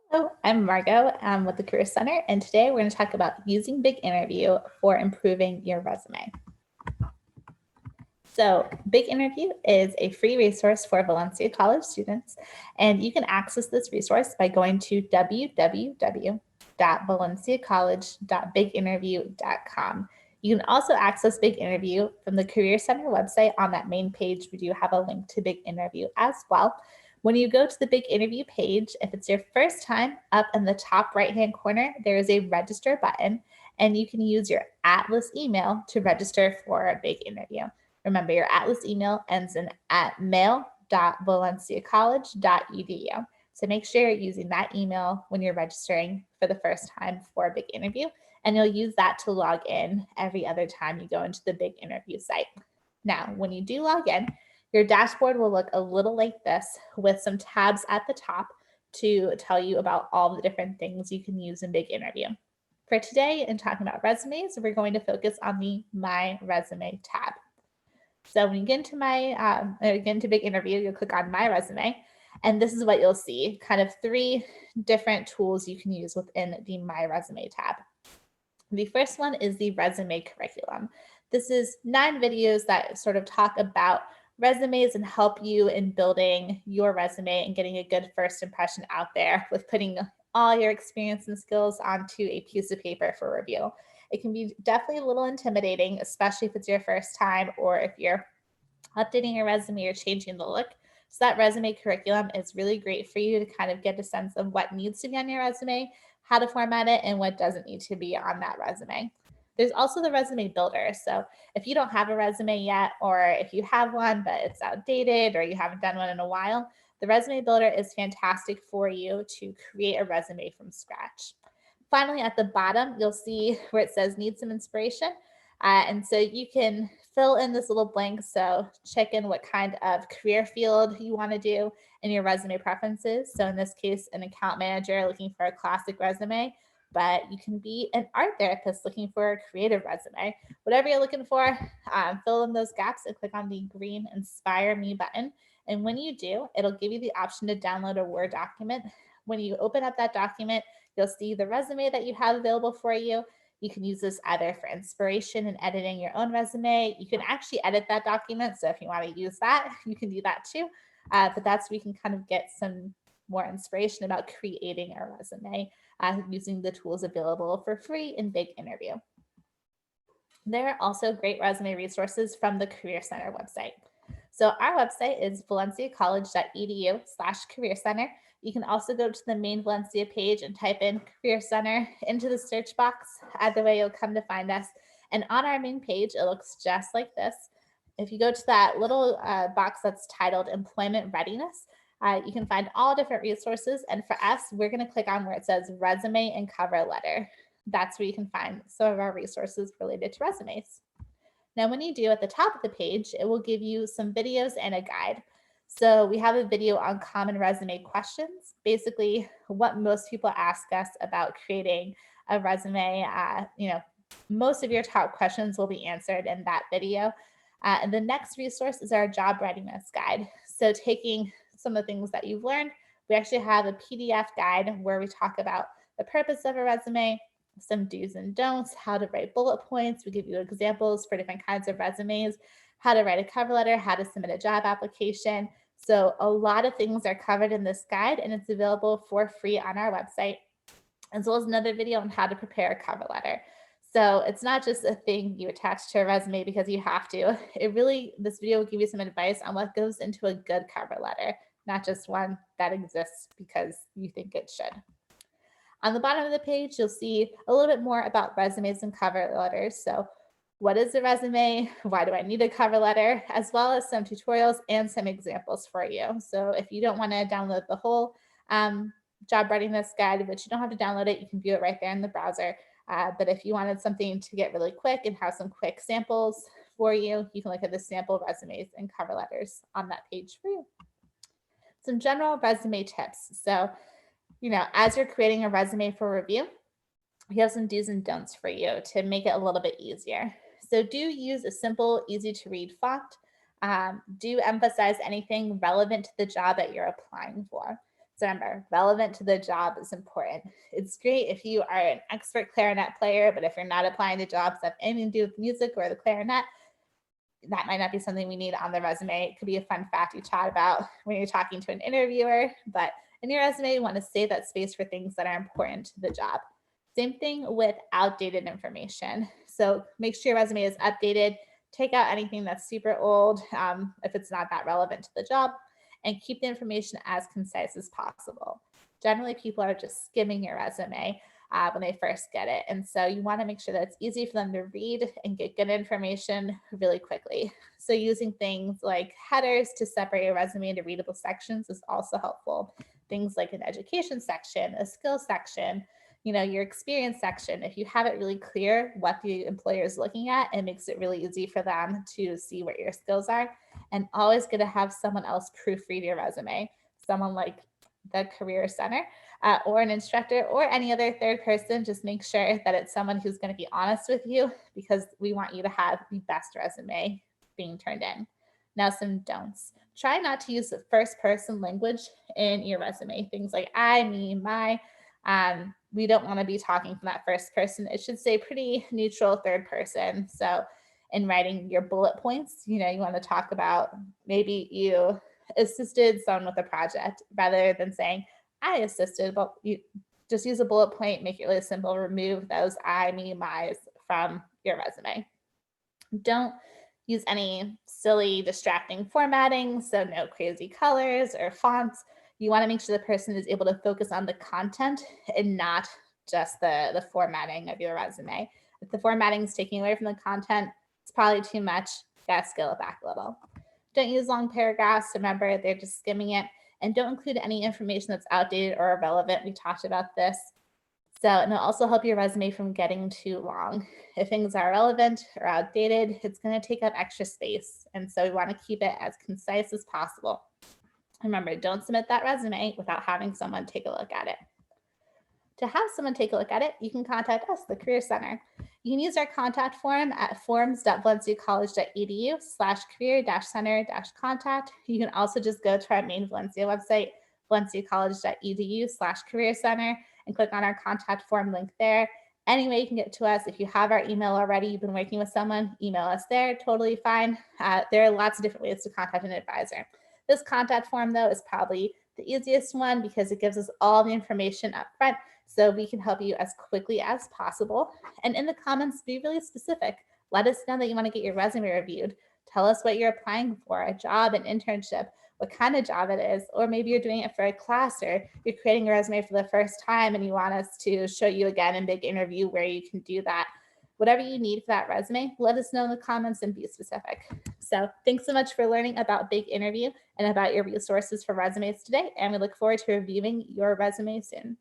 Hello, I'm Margot with the Career Center, and today we're going to talk about using Big Interview for improving your resume. So, Big Interview is a free resource for Valencia College students, and you can access this resource by going to www.valenciacollege.biginterview.com. You can also access Big Interview from the Career Center website. On that main page, we do have a link to Big Interview as well. When you go to the Big Interview page, if it's your first time, up in the top right-hand corner, there is a register button, and you can use your Atlas email to register for a Big Interview. Remember, your Atlas email ends in at mail.valenciacollege.edu. So make sure you're using that email when you're registering for the first time for a Big Interview, and you'll use that to log in every other time you go into the Big Interview site. Now, when you do log in, your dashboard will look a little like this with some tabs at the top to tell you about all the different things you can use in Big Interview. For today, in talking about resumes, we're going to focus on the My Resume tab. So when you get into Big Interview, you'll click on My Resume, and this is what you'll see, kind of three different tools you can use within the My Resume tab. The first one is the resume curriculum. This is 9 videos that sort of talk about resumes and help you in building your resume and getting a good first impression out there with putting all your experience and skills onto a piece of paper for review. It can be definitely a little intimidating, especially if it's your first time or if you're updating your resume or changing the look. So that resume curriculum is really great for you to kind of get a sense of what needs to be on your resume, how to format it, and what doesn't need to be on that resume. There's also the resume builder. So if you don't have a resume yet, or if you have one but it's outdated or you haven't done one in a while, the resume builder is fantastic for you to create a resume from scratch. Finally, at the bottom, you'll see where it says need some inspiration. And so you can fill in this little blank. So check in what kind of career field you want to do and your resume preferences. So in this case, an account manager looking for a classic resume, but you can be an art therapist looking for a creative resume. Whatever you're looking for, fill in those gaps and click on the green Inspire Me button. And when you do, it'll give you the option to download a Word document. When you open up that document, you'll see the resume that you have available for you. You can use this either for inspiration and editing your own resume. You can actually edit that document. So if you want to use that, you can do that too. But that's where you can kind of get some more inspiration about creating a resume using the tools available for free in Big Interview. There are also great resume resources from the Career Center website. So our website is valenciacollege.edu/career center. You can also go to the main Valencia page and type in Career Center into the search box. Either way, you'll come to find us. And on our main page, it looks just like this. If you go to that little box that's titled Employment Readiness, you can find all different resources. And for us, we're going to click on where it says Resume and Cover Letter. That's where you can find some of our resources related to resumes. Now, when you do, at the top of the page, it will give you some videos and a guide. So we have a video on common resume questions, basically what most people ask us about creating a resume. Most of your top questions will be answered in that video. And the next resource is our job readiness guide. So taking some of the things that you've learned, we actually have a PDF guide where we talk about the purpose of a resume, some do's and don'ts, how to write bullet points. We give you examples for different kinds of resumes, how to write a cover letter, how to submit a job application. So a lot of things are covered in this guide, and it's available for free on our website, as well as another video on how to prepare a cover letter. So it's not just a thing you attach to a resume because you have to. This video will give you some advice on what goes into a good cover letter, not just one that exists because you think it should. On the bottom of the page, you'll see a little bit more about resumes and cover letters. So what is a resume? Why do I need a cover letter? As well as some tutorials and some examples for you. So if you don't want to download the whole job readiness guide, which you don't have to download it, you can view it right there in the browser. But if you wanted something to get really quick and have some quick samples for you, you can look at the sample resumes and cover letters on that page for you. Some general resume tips. So as you're creating a resume for review, we have some do's and don'ts for you to make it a little bit easier. So do use a simple, easy to read font. Do emphasize anything relevant to the job that you're applying for. So remember, relevant to the job is important. It's great if you are an expert clarinet player, but if you're not applying to jobs that have anything to do with music or the clarinet, that might not be something we need on the resume. It could be a fun fact you chat about when you're talking to an interviewer, but in your resume, you want to save that space for things that are important to the job. Same thing with outdated information. So make sure your resume is updated. Take out anything that's super old if it's not that relevant to the job, and keep the information as concise as possible. Generally, people are just skimming your resume when they first get it. And so you want to make sure that it's easy for them to read and get good information really quickly. So using things like headers to separate your resume into readable sections is also helpful. Things like an education section, a skills section, your experience section. If you have it really clear what the employer is looking at, it makes it really easy for them to see what your skills are. And always going to have someone else proofread your resume, someone like the career center or an instructor or any other third person. Just make sure that it's someone who's going to be honest with you, because we want you to have the best resume being turned in. Now, some don'ts. Try not to use the first person language in your resume. Things like I, me, my. We don't want to be talking from that first person. It should say pretty neutral third person. So in writing your bullet points, you want to talk about maybe you assisted someone with a project rather than saying I assisted. But you just use a bullet point, make it really simple, remove those I, me, my's from your resume. Don't use any silly distracting formatting, so no crazy colors or fonts. You want to make sure the person is able to focus on the content and not just the formatting of your resume. If the formatting is taking away from the content, it's probably too much. You gotta scale it back a little. Don't use long paragraphs. Remember, they're just skimming it. And don't include any information that's outdated or irrelevant. We talked about this. So, and it'll also help your resume from getting too long. If things are relevant or outdated, it's going to take up extra space. And so we want to keep it as concise as possible. Remember, don't submit that resume without having someone take a look at it. To have someone take a look at it, you can contact us, the Career Center. You can use our contact form at forms.valenciacollege.edu/career-center-contact. You can also just go to our main Valencia website, valenciacollege.edu/career-center, and click on our contact form link there. Any way you can get to us. If you have our email already, you've been working with someone, email us there, totally fine. There are lots of different ways to contact an advisor. This contact form, though, is probably the easiest one because it gives us all the information up front, so we can help you as quickly as possible. And in the comments, be really specific. Let us know that you want to get your resume reviewed. Tell us what you're applying for, a job, an internship, what kind of job it is, or maybe you're doing it for a class, or you're creating a resume for the first time and you want us to show you again in big interview where you can do that. Whatever you need for that resume, let us know in the comments and be specific. So thanks so much for learning about Big Interview and about your resources for resumes today. And we look forward to reviewing your resume soon.